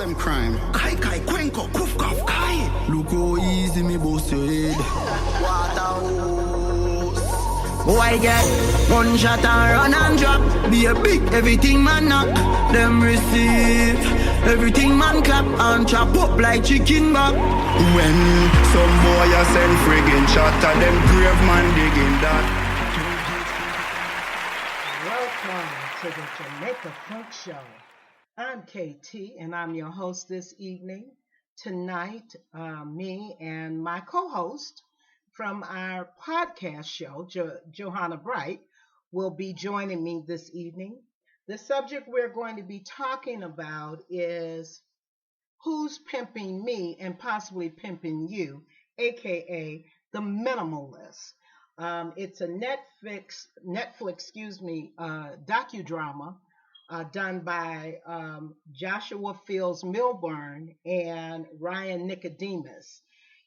them crime. Kai kai kwenko kuf kaf kai. Look how easy me boss your head. Waterhouse. Boy get gunshot and run and drop. Be a big everything man knock. Them receive everything man clap and chop up like chicken back. When some boy a send friggin' shot at them grave man digging that. Welcome to the Jamaica Funk Show. I'm KT and I'm your host this evening. Tonight, me and my co-host from our podcast show, Johanna Bright, will be joining me this evening. The subject we're going to be talking about is who's pimping me and possibly pimping you, aka the minimalist. It's a Netflix, docudrama done by Joshua Milburn and Ryan Nicodemus.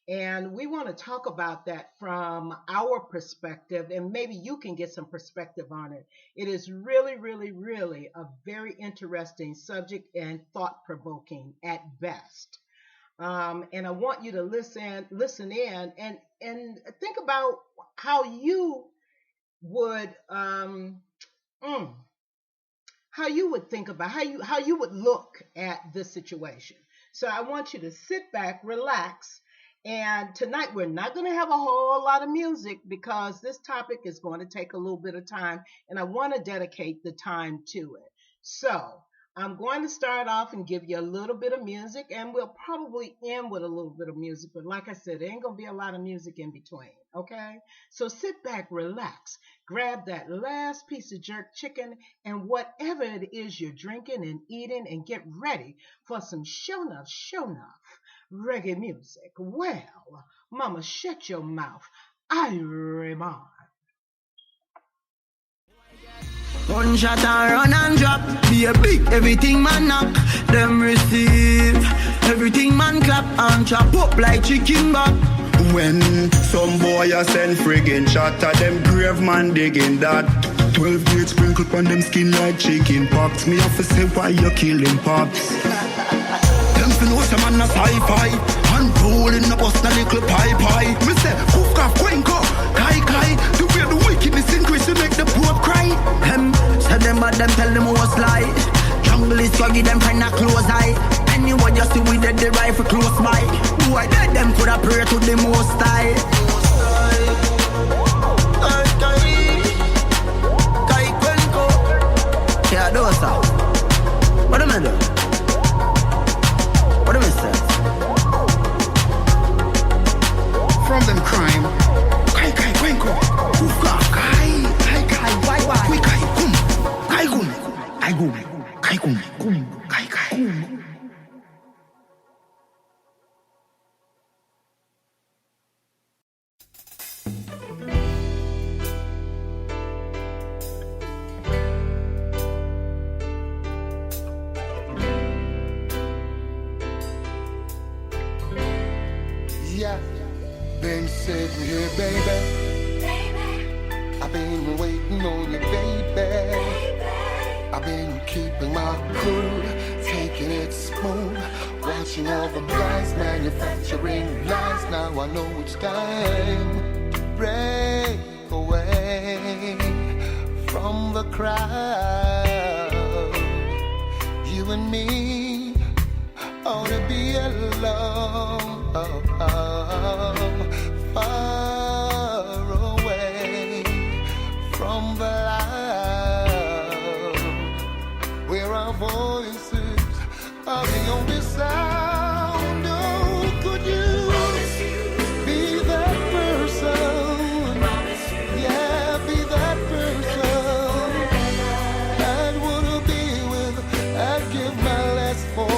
And we want to talk about that from our perspective, and maybe you can get some perspective on it. It is really, really, really a very interesting subject and thought-provoking at best. And I want you to listen in and think about how you would think about how you would look at this situation. So I want you to sit back, relax. And tonight we're not going to have a whole lot of music because this topic is going to take a little bit of time and I want to dedicate the time to it. So I'm going to start off and give you a little bit of music and we'll probably end with a little bit of music. But like I said, there ain't going to be a lot of music in between. Okay? So sit back, relax, grab that last piece of jerk chicken and whatever it is you're drinking and eating and get ready for some show enough reggae music. Well, mama, shut your mouth. I remind. Gunshot and run and drop. Be a big everything man knock. Them receive everything man clap and chop up like chicken back. When some boy a send friggin' shot at them grave man digging that. 12 gauge sprinkled on them skin like chicken pox. Me have to say why you killing pops. Them fi know some man a sci-fi and rolling a bust a little pie. Me say cook off quenko, kai. The way the wickedness increase to make the poor cry. Say them but them tell them what's lie. Jungle is scruggy, them find a close eye. Anyone you see with the rifle close by. Boy, dead them coulda pray to the most high. Kai kwenko. Yeah, those are. What am I doing? What am I saying? From them crime. Kai kwenko. Uka kai. Why? We kai kum. Kai kum. Yeah, been sitting here, baby. I've been waiting on you, baby. I've been keeping my cool, taking it smooth, watching all the guys manufacturing lies. Now I know it's time to break away from the crowd. You and me ought to be alone. Far away from the loud, where our voices are the only sound. Oh, could you be that person? Yeah, be that person I'd wanna be with, I'd give my last for.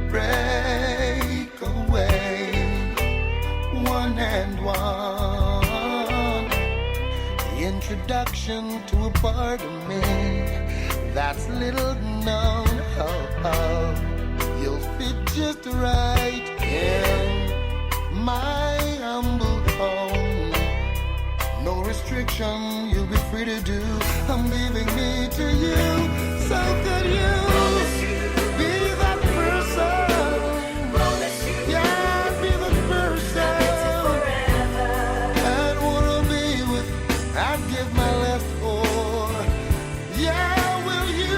Break away, one and one. The introduction to a part of me that's little known. You'll fit just right in my humble home. No restriction, you'll be free to do. I'm giving me to you. So could you be that person? Yeah, be the person I'd wanna be with. I'd give my last for. Yeah, will you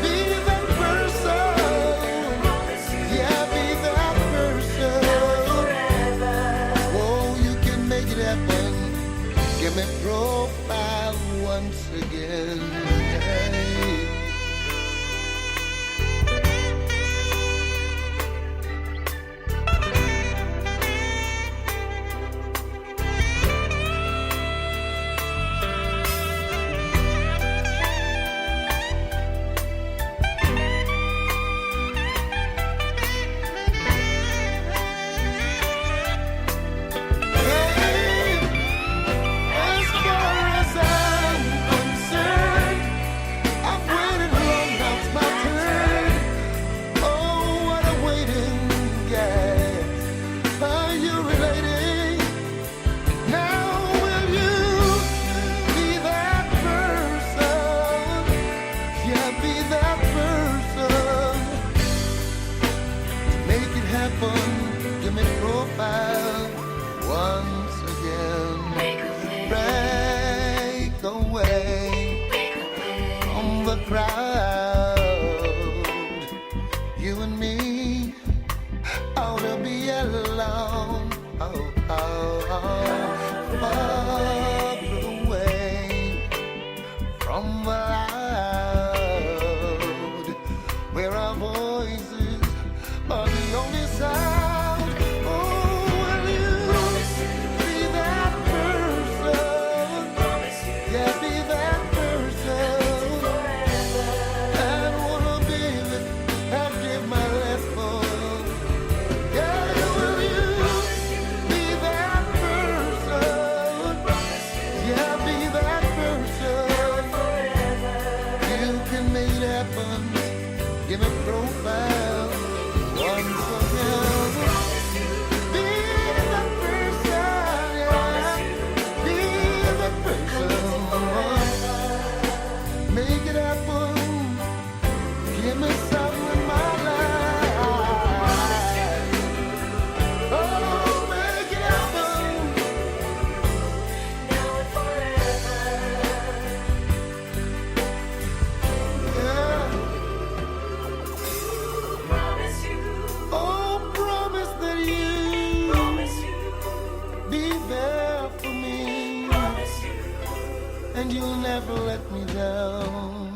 be that person? Yeah, be that person. Oh, you can make it happen. Give me profile once again. Give me profile once again. Break away from the crowd. You and me ought to be alone. Far away from the loud, where our voices are the only sound. Oh, will you be that person? Yeah, be that person. I wanna be with. I'll give my last for. Yeah, will you be that person? Yeah, be that person. You can make it happen. Give me profile once again. Be the person, yeah. Be the person. Make it happen. Give me something in my life. Oh, make it happen. Now and forever. Yeah. Oh, promise that you be there for me, and you'll never let me down.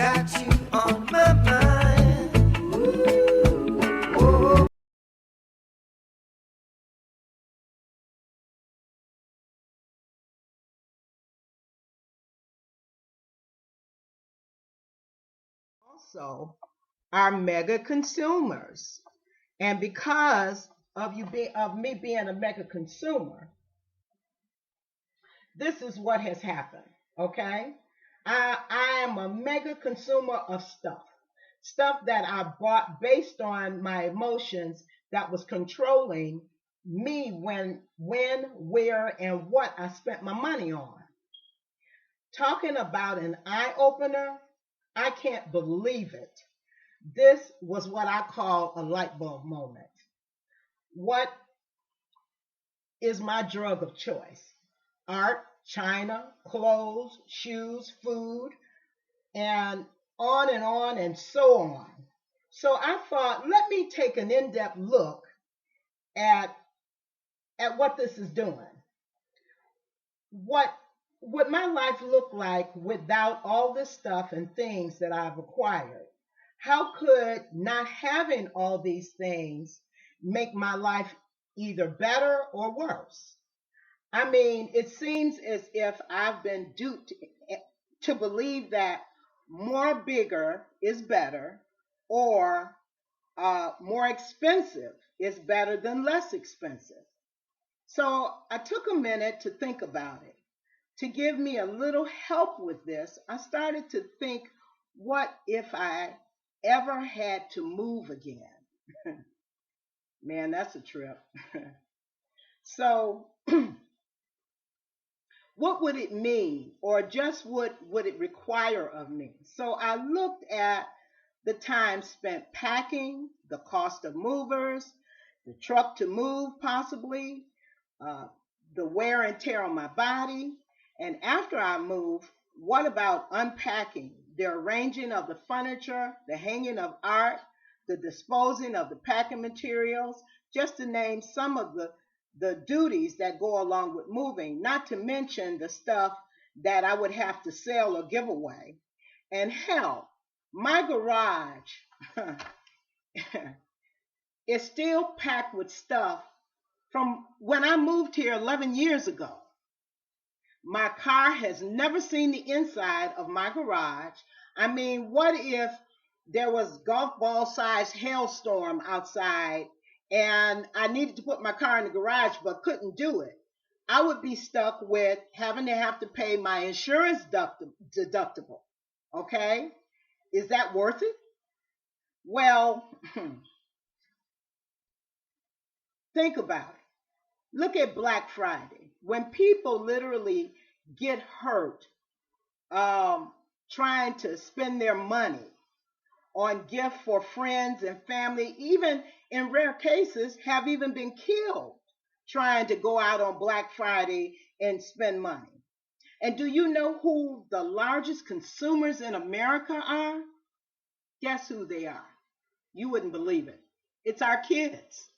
got you on my mind. Ooh. Also are mega consumers. And because of me being a mega consumer, this is what has happened. Okay, I am a mega consumer of stuff that I bought based on my emotions that was controlling me when, where, and what I spent my money on. Talking about an eye opener, I can't believe it. This was what I call a light bulb moment. What is my drug of choice? Art, china, clothes, shoes, food, and on and so on. So I thought, let me take an in-depth look at what this is doing. What would my life look like without all this stuff and things that I've acquired? How could not having all these things make my life either better or worse? I mean, it seems as if I've been duped to believe that more bigger is better, or more expensive is better than less expensive. So I took a minute to think about it. To give me a little help with this, I started to think, what if I ever had to move again? Man, that's a trip. So what would it mean, or just what would it require of me? So I looked at the time spent packing, the cost of movers, the truck to move possibly, the wear and tear on my body. And after I move, what about unpacking, the arranging of the furniture, the hanging of art, the disposing of the packing materials, just to name some of the duties that go along with moving, not to mention the stuff that I would have to sell or give away. And hell, my garage is still packed with stuff from when I moved here 11 years ago. My car has never seen the inside of my garage. I mean, what if there was golf ball sized hailstorm outside and I needed to put my car in the garage but couldn't do it? I would be stuck with having to have to pay my insurance deductible. Okay? Is that worth it? Well, think about it. Look at Black Friday. When people literally get hurt trying to spend their money on gifts for friends and family, even in rare cases have even been killed trying to go out on Black Friday and spend money. And do you know who the largest consumers in America are? Guess who they are? You wouldn't believe it. It's our kids.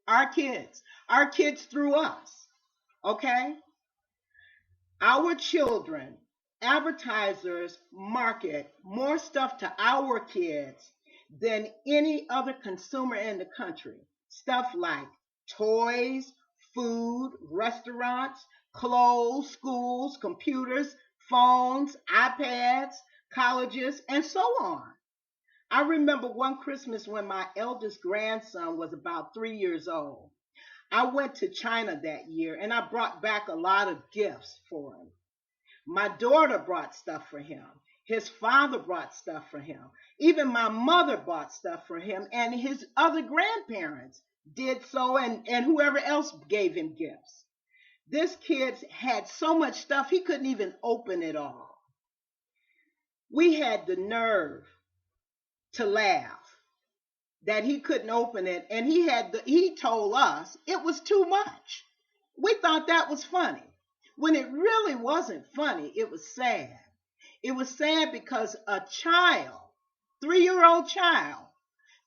Our kids. Our kids through us. Okay? Our children, advertisers market more stuff to our kids than any other consumer in the country. Stuff like toys, food, restaurants, clothes, schools, computers, phones, iPads, colleges, and so on. I remember one Christmas when my eldest grandson was about 3 years old. I went to China that year and I brought back a lot of gifts for him. My daughter brought stuff for him. His father brought stuff for him. Even my mother bought stuff for him, and his other grandparents did so, and whoever else gave him gifts. This kid had so much stuff he couldn't even open it all. We had the nerve to laugh that he couldn't open it, and he told us it was too much. We thought that was funny, when it really wasn't funny. It was sad. It was sad because a child, 3-year-old child,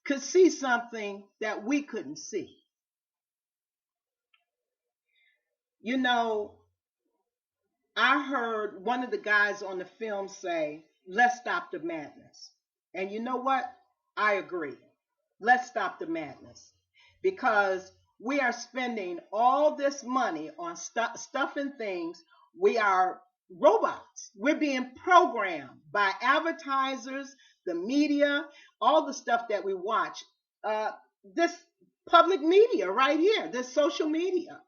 could see something that we couldn't see. You know, I heard one of the guys on the film say, let's stop the madness. And you know what? I agree. Let's stop the madness because we are spending all this money on stuff and things. We are robots. We're being programmed by advertisers, the media, all the stuff that we watch. This public media right here, this social media.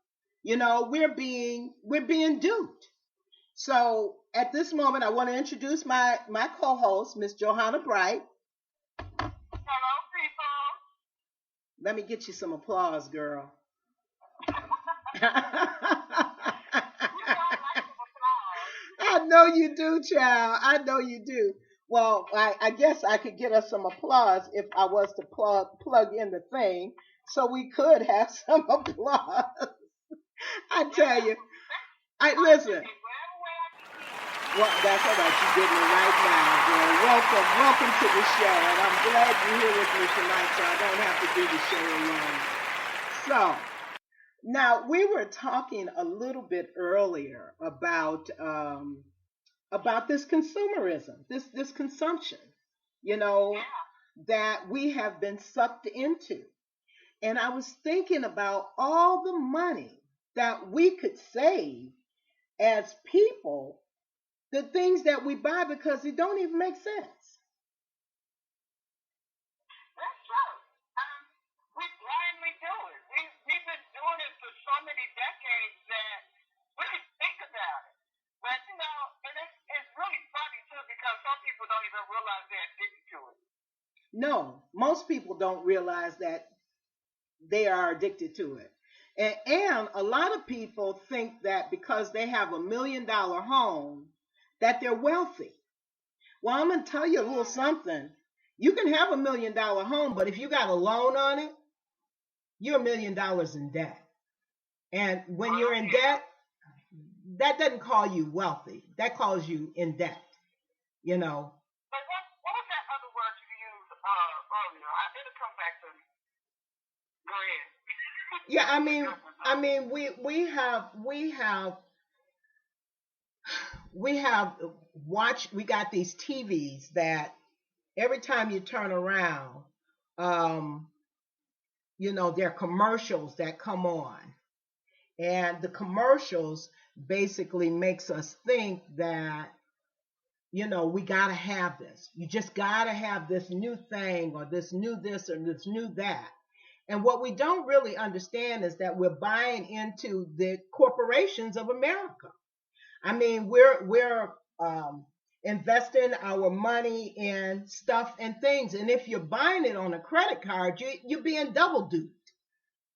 We're being duped. So at this moment, I want to introduce my co-host, Miss Johanna Bright. Hello, people. Let me get you some applause, girl. I know you do, child. I know you do. Well, I guess I could get us some applause if I was to plug in the thing, so we could have some applause. I tell you. Listen. Well, that's all right. You're getting it right now, girl. Welcome to the show, and I'm glad you're here with me tonight, so I don't have to do the show alone. So, now we were talking a little bit earlier about this consumerism, this consumption, that we have been sucked into, and I was thinking about all the money that we could save as people. The things that we buy because it don't even make sense. That's true. We blindly do it. We've been doing it for so many decades that we didn't think about it. But, and it's really funny, too, because some people don't even realize they're addicted to it. No, most people don't realize that they are addicted to it. And a lot of people think that because they have $1 million home, that they're wealthy. Well, I'm going to tell you a little something. You can have $1 million home, but if you got a loan on it, you're $1 million in debt. And when you're in debt, that doesn't call you wealthy. That calls you in debt, But what was that other word you used earlier? It'll come back to me. Go ahead. Yeah, we have watched, we got these TVs that every time you turn around, there are commercials that come on. And the commercials basically makes us think that, we got to have this. You just got to have this new thing or this new this or this new that. And what we don't really understand is that we're buying into the corporations of America. I mean, we're investing our money in stuff and things. And if you're buying it on a credit card, you're being double duped.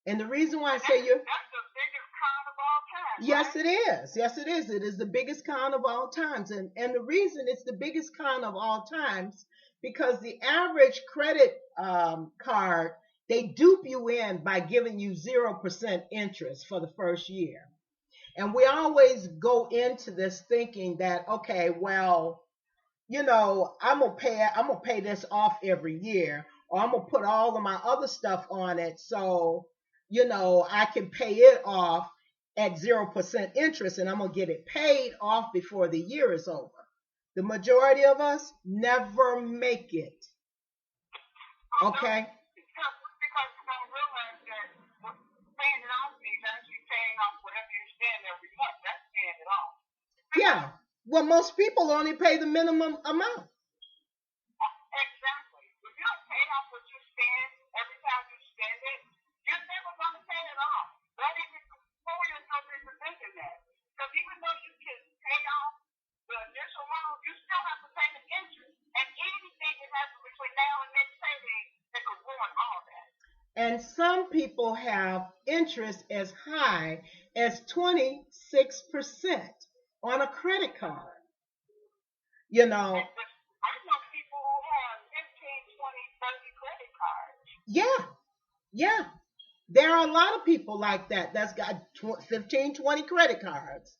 And the reason why I say that's the biggest con of all time. Yes, it is. Yes, it is. It is the biggest con of all times. And the reason it's the biggest con of all times, because the average credit card, they dupe you in by giving you 0% interest for the first year. And we always go into this thinking that, okay, well, I'm gonna pay this off every year, or I'm gonna put all of my other stuff on it, so I can pay it off at 0% interest, and I'm gonna get it paid off before the year is over. The majority of us never make it. Okay. Because you don't realize that paying it off means actually paying off whatever you spend every month. That's paying it off. Yeah. Well, most people only pay the minimum amount. Exactly. If you don't pay off what you spend every time you spend it, you're never going to pay it off. Not even before you're so busy thinking that. Because even though you can pay off the initial loan, you still have to pay the interest. And anything can happen between now and next payday that could ruin all that. And some people have interest as high as 26% on a credit card. I know people who have 15, 20, 30 credit cards. Yeah. There are a lot of people like that that's got 15, 20 credit cards.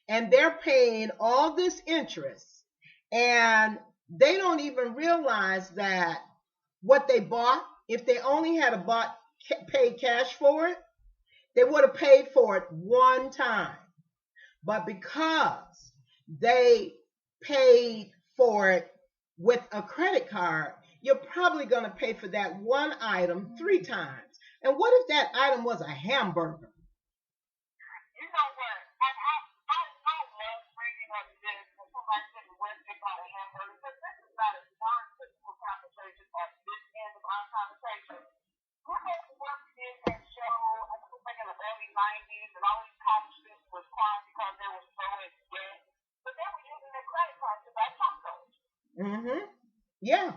And they're paying all this interest. And they don't even realize that what they bought, if they only had paid cash for it, they would have paid for it one time. But because they paid for it with a credit card, you're probably going to pay for that one item 3 times. And what if that item was a hamburger? You know what? I love bringing up this when somebody said the word pick out a hamburger, because this is not a non-typical conversation at this end of our conversation. We're going to work in that show, I think it was like in the early 90s, and all these college students was crying because they were so in debt. But they were using their credit cards to buy tacos. Mm-hmm. Yeah.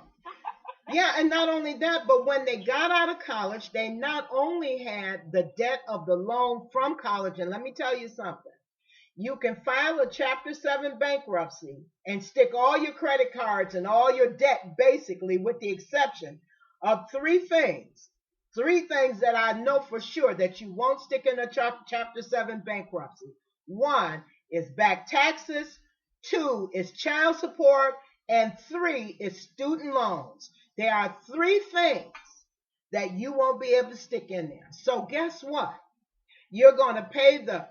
Yeah, and not only that, but when they got out of college, they not only had the debt of the loan from college, and let me tell you something. You can file a Chapter 7 bankruptcy and stick all your credit cards and all your debt, basically, with the exception of 3 things. 3 things that I know for sure that you won't stick in a Chapter 7 bankruptcy. 1 is back taxes, 2 is child support, and 3 is student loans. There are 3 things that you won't be able to stick in there. So guess what? You're going to pay the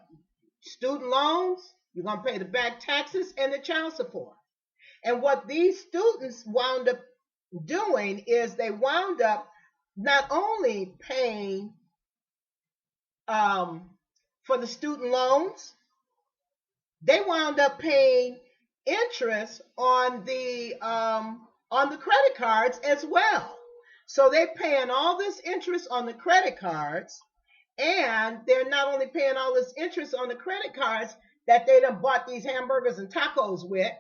student loans, you're going to pay the back taxes, and the child support. And what these students wound up doing is they wound up not only paying for the student loans, they wound up paying interest on the credit cards as well. So they're paying all this interest on the credit cards, and they're not only paying all this interest on the credit cards that they done bought these hamburgers and tacos with,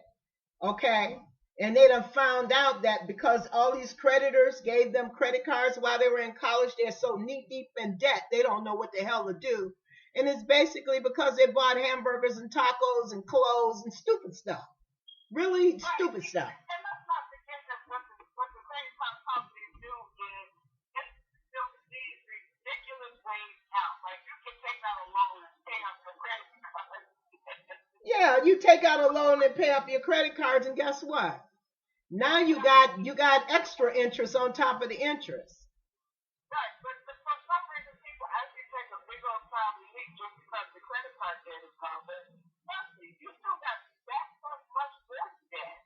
okay? And they done found out that because all these creditors gave them credit cards while they were in college, they're so knee deep in debt, they don't know what the hell to do. And it's basically because they bought hamburgers and tacos and clothes and stupid stuff. Really stupid stuff. And let's not forget that what the credit card companies do is just these ridiculous ways out. Like you can take out a loan and pay off your credit card. Yeah, you take out a loan and pay off your credit cards, and guess what? Now you got extra interest on top of the interest. Right, but for some reason people actually take a big old time relief just because the credit card debt is gone. But trust me, you still got that much less debt.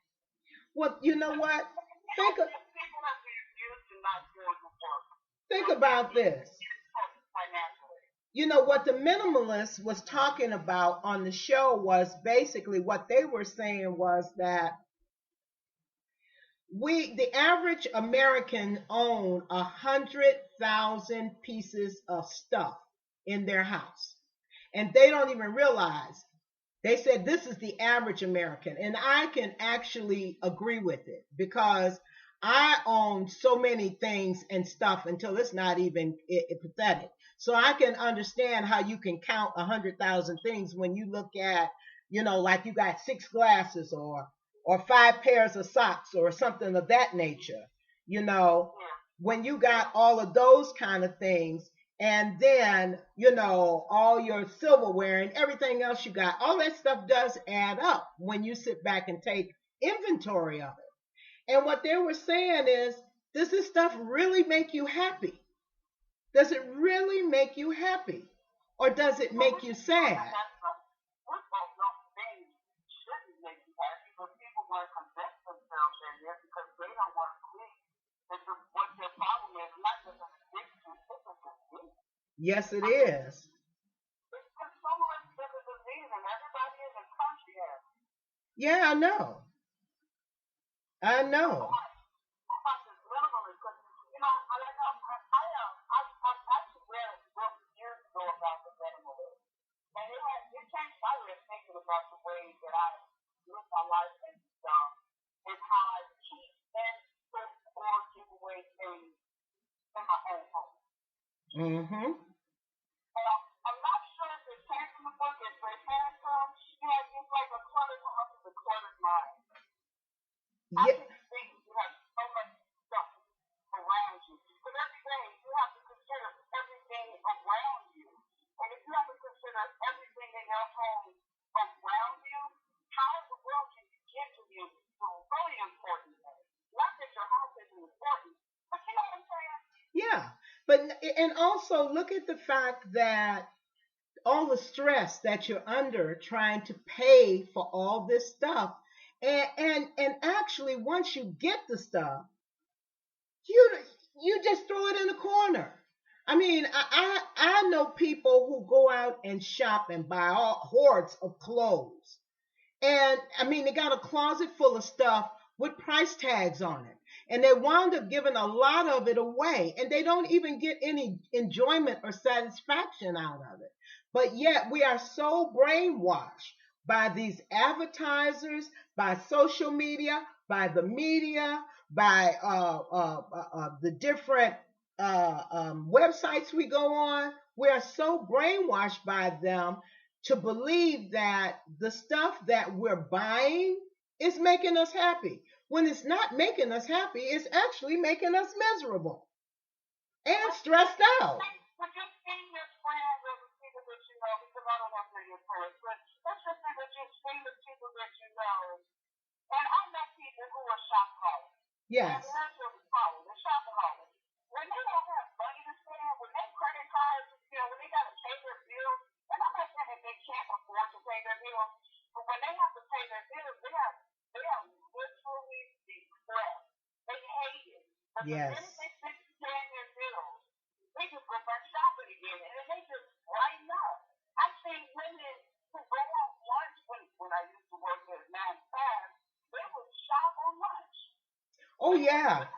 Well, you know what? People have been used to not doing the work. Think about this. Financially. You know, what the Minimalist was talking about on the show was basically what they were saying was that the average American own 100,000 pieces of stuff in their house. And they don't even realize. They said this is the average American. And I can actually agree with it because I own so many things and stuff until it's not even pathetic. So I can understand how you can count 100,000 things when you look at, you know, like you got 6 glasses or 5 pairs of socks or something of that nature. You know, when you got all of those kind of things, and then, you know, all your silverware and everything else you got, all that stuff does add up when you sit back and take inventory of it. And what they were saying is, does this stuff really make you happy? Does it really make you happy? Or does it make you sad? Yes, it is. Yeah, I know. I know. Mm-hmm. I'm not sure if it's tagged in the book, if they had some, it's like a cluttered house with a cluttered mind. I Yeah. just think you have so much stuff around you. Because every day you have to consider everything around you. And if you have to consider everything in your home around you, how in the world can you get to you? It's a really important thing. Not that your house isn't important, but you know what I'm saying? Yeah. And also look at the fact that all the stress that you're under trying to pay for all this stuff, And actually, once you get the stuff, you just throw it in a corner. I mean, I know people who go out and shop and buy all hordes of clothes. And I mean, they got a closet full of stuff with price tags on it. And they wound up giving a lot of it away. And they don't even get any enjoyment or satisfaction out of it. But yet we are so brainwashed by these advertisers, by social media, by the media, by the different websites we go on. We are so brainwashed by them to believe that the stuff that we're buying is making us happy. When it's not making us happy, it's actually making us miserable and stressed out. But just seeing your friends or the people that you know, because I don't know if they're your friends, but let's just say that you've seen the people that you know. And I know people who are shopaholics. Yes. And that's what we call them, they're shopaholics. When they don't have money to spend, when their credit cards, when they got to pay their bills, and I'm not saying that they can't afford to pay their bills, but when they have to pay their bills, they are literally depressed. They hate it. But Yes. the minute they finish paying their bills, they just go back shopping again, and then they just brighten up. I've seen women who go on lunch when I used to work at 9 to 5, they would shop on lunch. Oh, yeah.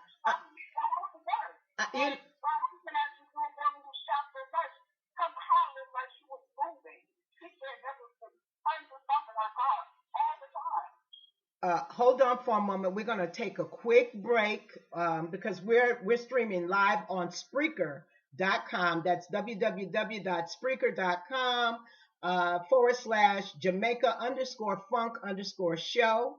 Hold on for a moment. We're going to take a quick break because we're streaming live on Spreaker.com. That's www.spreaker.com /Jamaica_funk_show.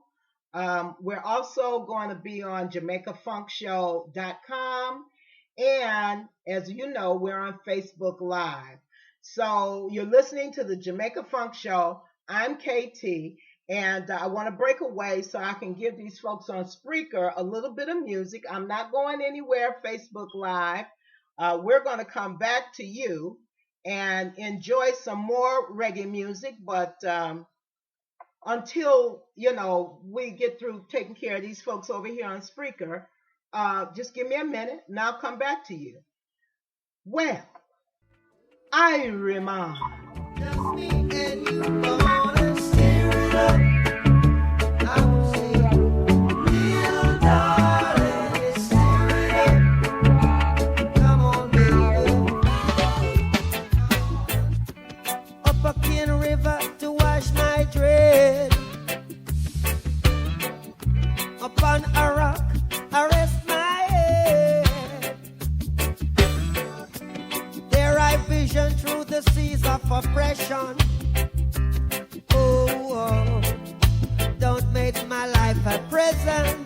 We're also going to be on JamaicaFunkShow.com. And as you know, we're on Facebook Live. So you're listening to the Jamaica Funk Show. I'm KT. And I want to break away so I can give these folks on Spreaker a little bit of music. I'm not going anywhere, Facebook Live. We're going to come back to you and enjoy some more reggae music. But until, we get through taking care of these folks over here on Spreaker, just give me a minute and I'll come back to you. Well, I remind. Just me and you gonna stir it up. I will say, real darling, stir it up. Come on, baby. Up a King River to wash my dread. Upon a rock, I rest my head. There I vision through the seas of oppression. Oh, don't make my life a prison.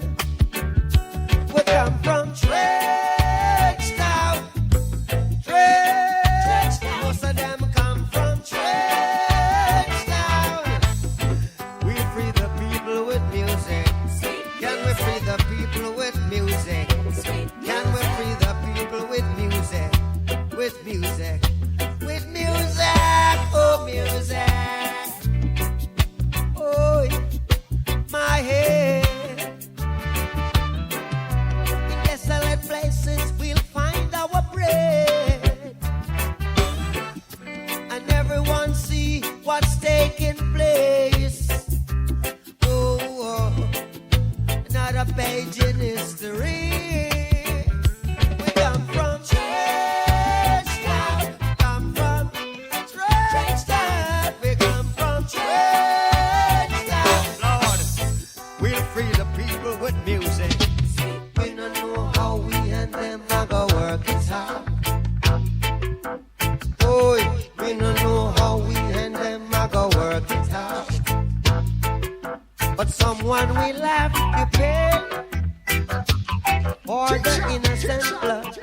We come from Trench Town. Trench Town. Most of them come from Trench Town. We free the people with music. Can we free the people with music? Can we free the people with music? With music. With music. Oh, music. Oh, my head. In desolate places we'll find our bread. And everyone see what's taking place. Oh, another page in history. We come from Trench Town. Come from Trench Town. We come from Trench Town. Lord, we'll free the people with music. We don't know how we and them are gonna work it out. Oh, we don't know how we and them are gonna work it out. But someone will have to pay for the innocent blood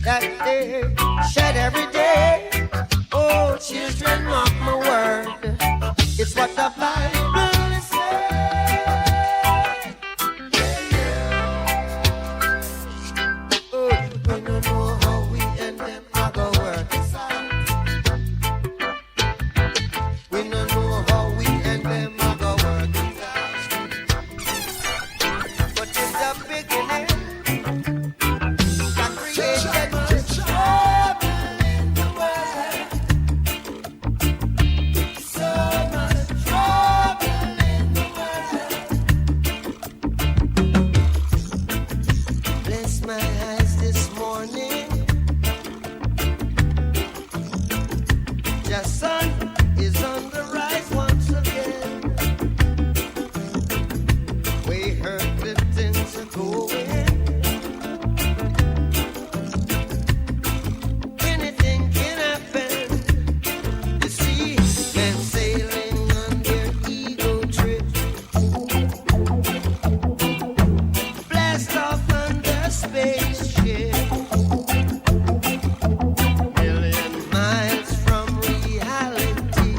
that they shed every day. Oh, children, mark my word, it's what the Bible says. Oh, we don't know how we and them are gonna work this out. We don't know how we and them are gonna work it out. bless my eyes this morning. The sun is on the rise once again. We heard that things are going. Anything can happen. You see, men sailing on their ego trip. Blast off on their spaceship. Million miles from reality.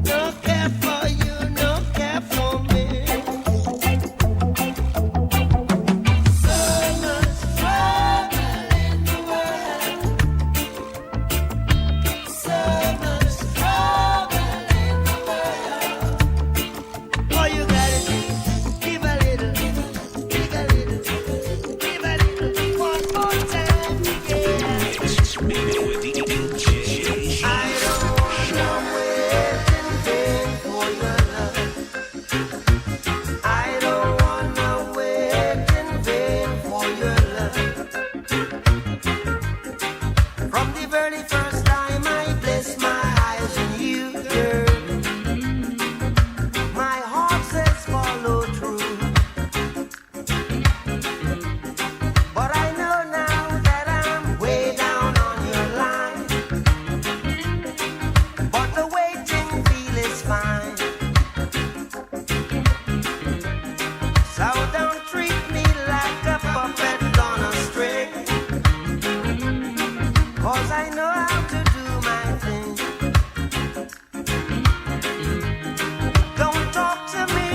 No care for you, no care for me. So much trouble in the world. So much trouble in the world. All you gotta do, give a little, give a little, give a little, one more time, yeah. I don't wanna wait in vain for your love. I don't wanna wait in vain for your love. From the very first time I bless my eyes on you, girl, my heart says follow through. But I know now that I'm way down on your line. But the waiting feel is fine. So don't treat me like a puppet on a string. 'Cause I know how to do my thing. Don't talk to me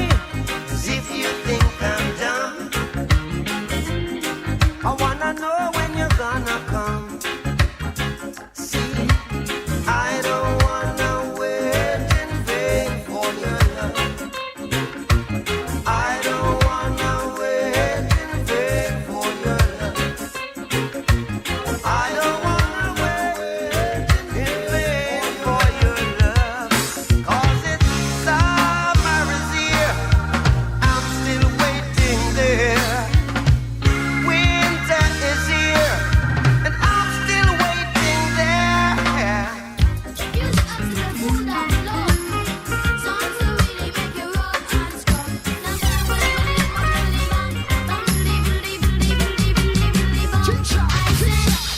as if you think I'm dumb. I wanna know when you're gonna come. See, I don't wanna wait in vain for your love. I don't wanna wait in vain for your love. I don't wanna wait in vain for your love. 'Cause it's summer is here. I'm still waiting there. Winter is here, and I'm still waiting there.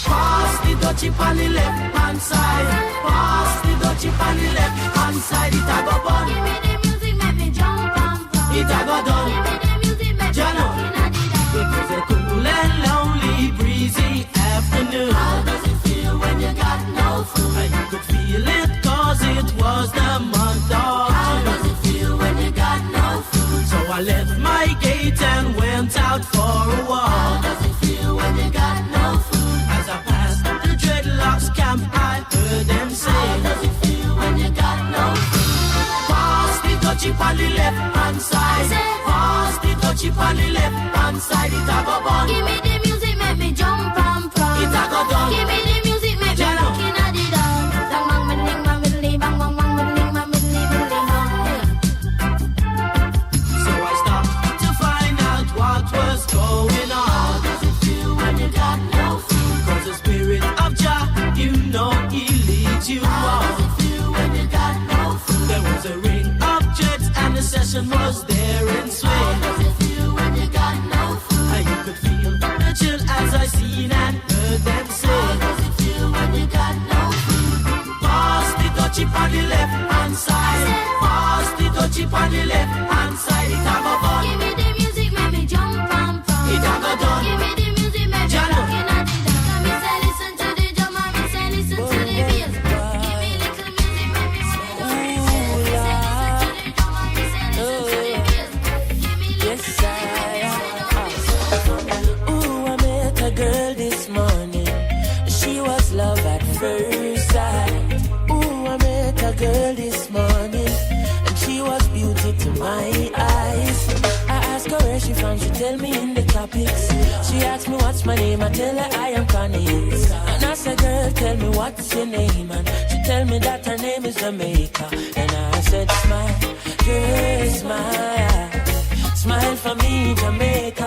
Pass the dutchie on the left hand side. Pass the dutchie on the left hand side. It a go bun. Give me the music, make me jump and pump. It a go done. Give me the music, make me Jano. rockin' at the dance. It was a cool and lonely, breezy afternoon. How does it feel when you got no food? And you could feel it 'cause it was the month of How June. does it feel when you got no food? So I left my gate and went out for a How walk. does it feel when you got no food? As I passed the dreadlocks camp, I heard them How say, does it feel when you got no food? pass the dutchie on the left hand side. Pass the dutchie on the left hand side. It a go bun. Give me the music, make me jump and pump. It a go done. Give me the music, make me Jano. rockin' at the dance. Bang bang middling, bang middling, bang bang bang middling, bang middling, middling, bang. So I stopped to find out what was going How on. does it feel when you got no food? 'Cause the spirit of Jah, you know he leads you How does on. it feel when you got no food? There was a ring of jets and the session was there in How swing. does it feel when you got no food? And you could feel the chill as I seen and heard them How say, does it feel when you got no food? pass the dutchie on the left hand side. Pass the dutchie on the left hand side. It a go bun. Give me the music, make me jump and pump. It a go done. Give me the music, make me Jano. rockin' at the dance. And me say listen to the drum and me say listen to the bass. Give me little music, make me swing. Me say listen to the drum and me say listen to the bass. Give me little music, make me swing. Ooh, I met a girl this morning. She was love at first sight. Ooh, I met a girl this morning, and she was beauty to my eyes. I asked her where she from, she tell me in the topics. She asked me what's my name, I tell her I am Connie. And I said, girl, tell me what's your name, and she tell me that her name is Jamaica. And I said, smile, girl, smile, smile for me, Jamaica.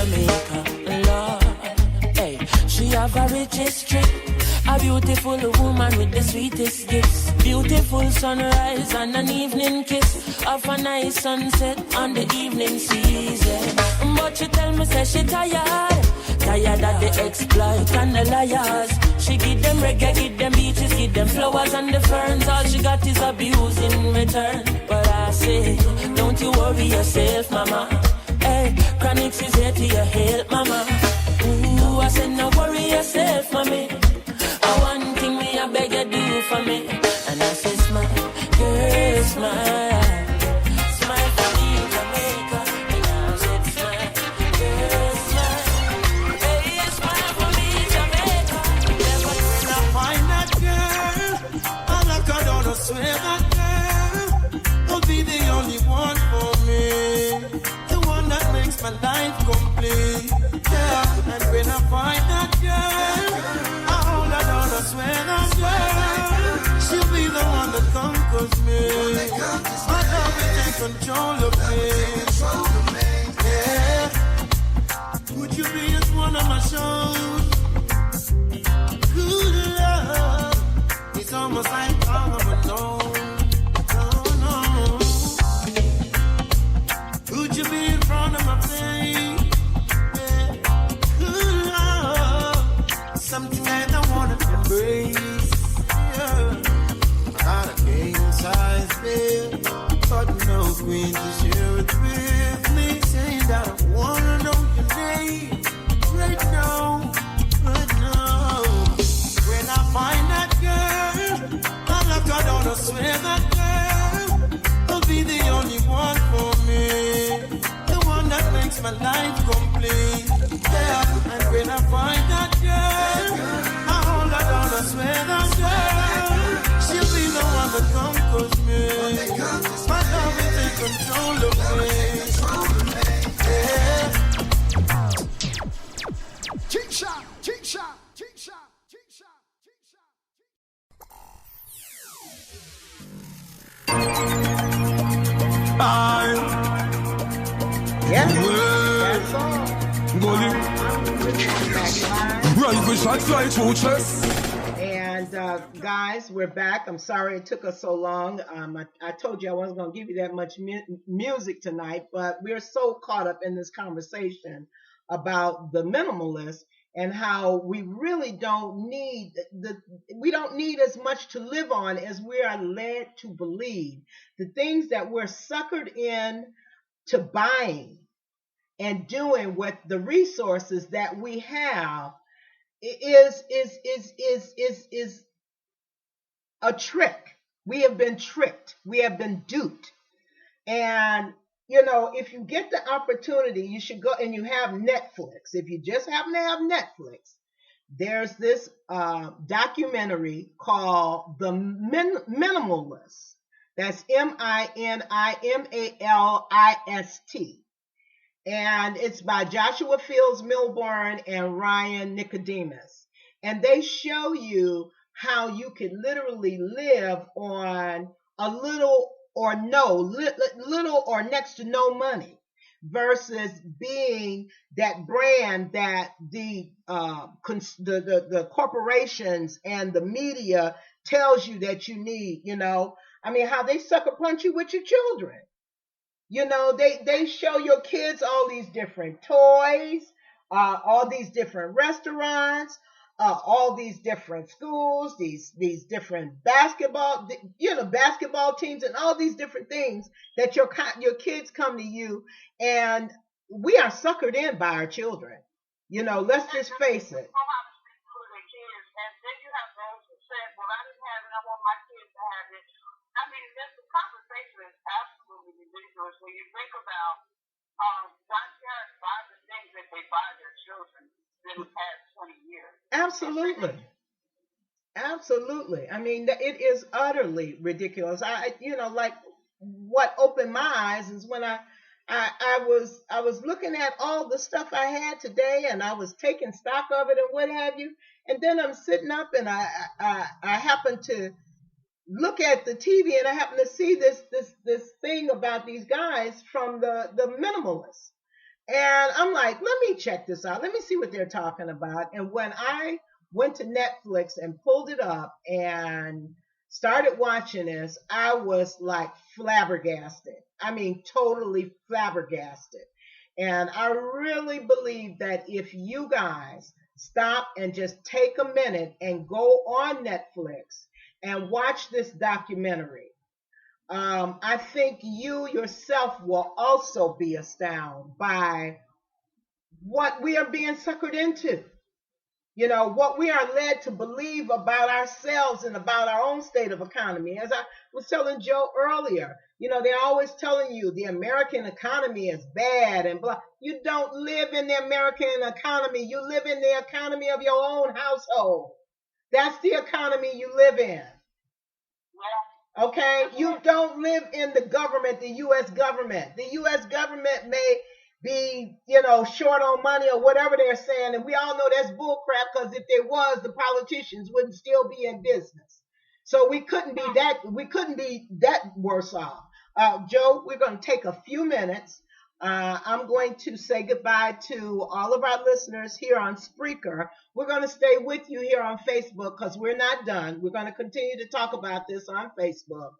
Jamaica, Lord. Hey, she have a rich history. A beautiful woman with the sweetest gifts. Beautiful sunrise and an evening kiss. Of a nice sunset on the evening season. But she tell me, say she tired. Tired of the exploit and the liars. She give them reggae, give them beaches, give them flowers and the ferns. All she got is abuse in return. But I say, don't you worry yourself, mama. Hey, Chronics is here to your help, mama. Ooh, I said, no worry yourself, mommy. One thing me, I beg you do for me. And I say, smile, girl, smile. Smile for me, Jamaica. And I said, smile, girl, smile. Hey, smile for me, Jamaica. Never When I find that girl, I lock her down, I swear that girl will be the only one for me. The one that makes my life complete. Yeah, and when I find that girl, I swear that girl, she'll be the one that conquers me. My love will take control of me. Yeah. Would you be as one of my shows? Good love. It's almost like all of alone. No, no. Would you be in front of my face? Yeah. Good love. Something that I wanna embrace, yeah. Not a king size bed, but no queen to share it with me. Saying that I wanna know your name right now, right now. When I find that girl, I look her down, I swear that girl will be the only one for me. The one that makes my life complete, yeah. And when I find that girl, I swear that girl, she'll be the one that conquers me. My love will take control of me. Yeah. Teacher, teacher, teacher, teacher, Yes, that's all. Rifle shot fly through chest. And guys, we're back. I'm sorry it took us so long. I told you I wasn't going to give you that much music tonight, but we're so caught up in this conversation about the minimalist and how we really don't need we don't need as much to live on as we are led to believe. The things that we're suckered in to buying and doing with the resources that we have is a trick. We have been tricked. We have been duped. And you know, if you get the opportunity, you should go, and you have Netflix. If you just happen to have Netflix, there's this documentary called The Minimalist. That's Minimalist. And it's by Joshua Fields Milburn and Ryan Nicodemus. And they show you how you can literally live on a little or next to no money versus being that brand that the corporations and the media tells you that you need. You know, I mean, how they sucker punch you with your children. You know, they show your kids all these different toys, all these different restaurants, all these different schools, these different basketball teams, and all these different things that your kids come to you, and we are suckered in by our children. You know, let's just face it. When you think about why parents buy the things that they buy their children in the past 20 years. Absolutely. I mean, it is utterly ridiculous. Like what opened my eyes is when I was looking at all the stuff I had today, and I was taking stock of it and what have you. And then I'm sitting up, and I happened to look at the TV, and I happen to see this thing about these guys from the minimalists, And I'm like, let me check this out. Let me see what they're talking about. And when I went to Netflix and pulled it up and started watching this, I was like flabbergasted. I mean, totally flabbergasted. And I really believe that if you guys stop and just take a minute and go on Netflix and watch this documentary, I think you yourself will also be astounded by what we are being suckered into. You know, what we are led to believe about ourselves and about our own state of economy. As I was telling Joe earlier, you know, they're always telling you the American economy is bad and blah. You don't live in the American economy. You live in the economy of your own household. That's the economy you live in. Okay? You don't live in the government, the U.S. government. The U.S. government may be, you know, short on money or whatever they're saying. And we all know that's bull crap, because if there was, the politicians wouldn't still be in business. So we couldn't be that worse off. Joe, we're going to take a few minutes. I'm going to say goodbye to all of our listeners here on Spreaker. We're going to stay with you here on Facebook because we're not done. We're going to continue to talk about this on Facebook.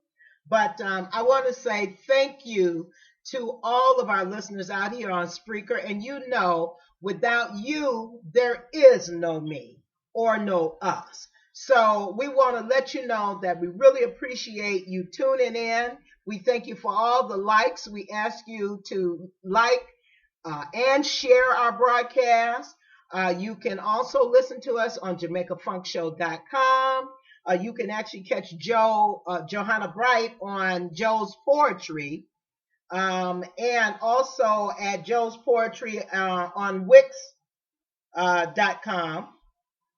But I want to say thank you to all of our listeners out here on Spreaker. And you know, without you, there is no me or no us. So we want to let you know that we really appreciate you tuning in. We thank you for all the likes. We ask you to like and share our broadcast. You can also listen to us on JamaicaFunkShow.com. You can actually catch Johanna Bright on Joe's Poetry. And also at Joe's Poetry on Wix.com.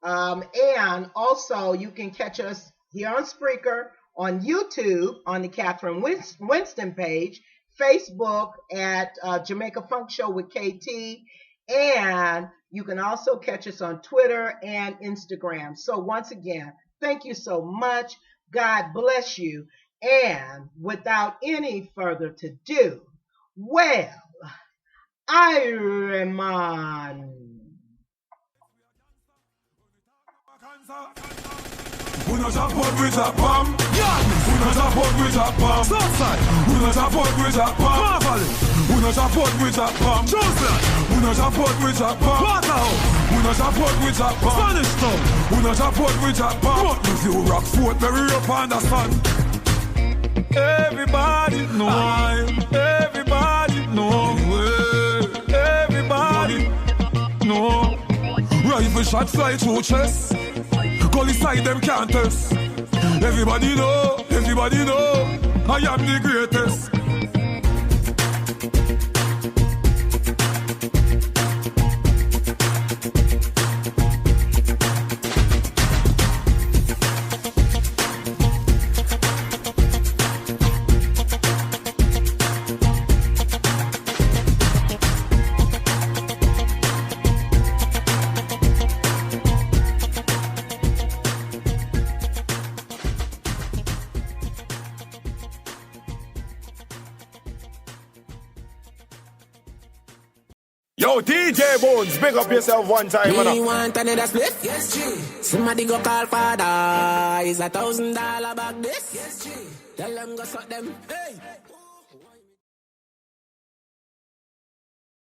And also you can catch us here on Spreaker, on YouTube, on the Catherine Winston page, Facebook at Jamaica Funk Show with KT, and you can also catch us on Twitter and Instagram. So once again, thank you so much. God bless you. And without any further to do, well, Ironman. We not support with a bomb. We not support with a bomb. Southside. We not support with a bomb. Marvellous. We not support with a bomb. Joshau. We not support with a bomb. Waterhouse. We not support with a bomb. Spanish Town. We not support with a bomb. But if you rock Fort Berry up on the sun. Everybody know. Everybody know. Everybody know. Rifle shot fly through chest. Call inside them can't test. Everybody know, I am the greatest. Yo, DJ Bones, big up yourself one time. Me want another split? Yes, G. Somebody go call father. Is $1,000 back this? Yes, G. Tell them go suck them. Hey.